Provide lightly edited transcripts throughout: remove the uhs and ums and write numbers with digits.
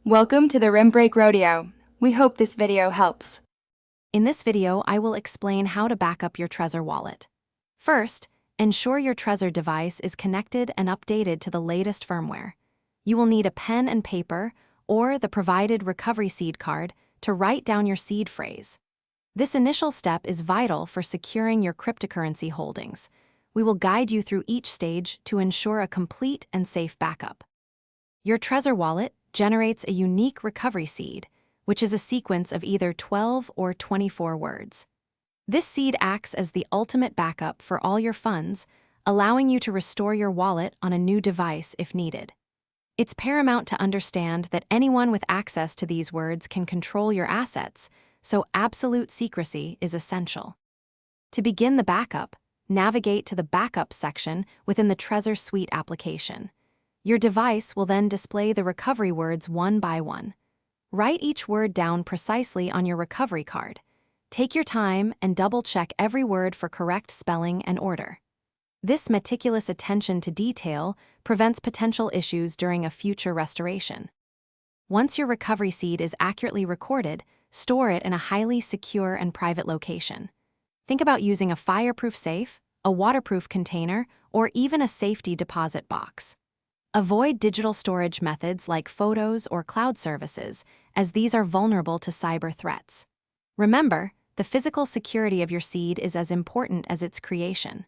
Welcome to the Rim Break Rodeo. We hope this video helps. In this video, I will explain how to back up your Trezor wallet. First, ensure your Trezor device is connected and updated to the latest firmware. You will need a pen and paper or the provided recovery seed card to write down your seed phrase. This initial step is vital for securing your cryptocurrency holdings. We will guide you through each stage to ensure a complete and safe backup. Your Trezor wallet generates a unique recovery seed, which is a sequence of either 12 or 24 words. This seed acts as the ultimate backup for all your funds, allowing you to restore your wallet on a new device if needed. It's paramount to understand that anyone with access to these words can control your assets, so absolute secrecy is essential. To begin the backup, navigate to the Backup section within the Trezor Suite application. Your device will then display the recovery words one by one. Write each word down precisely on your recovery card. Take your time and double-check every word for correct spelling and order. This meticulous attention to detail prevents potential issues during a future restoration. Once your recovery seed is accurately recorded, store it in a highly secure and private location. Think about using a fireproof safe, a waterproof container, or even a safety deposit box. Avoid digital storage methods like photos or cloud services, as these are vulnerable to cyber threats. Remember, the physical security of your seed is as important as its creation.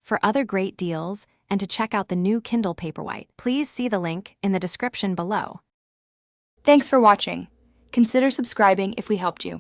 For other great deals and to check out the new Kindle Paperwhite, please see the link in the description below. Thanks for watching. Consider subscribing if we helped you.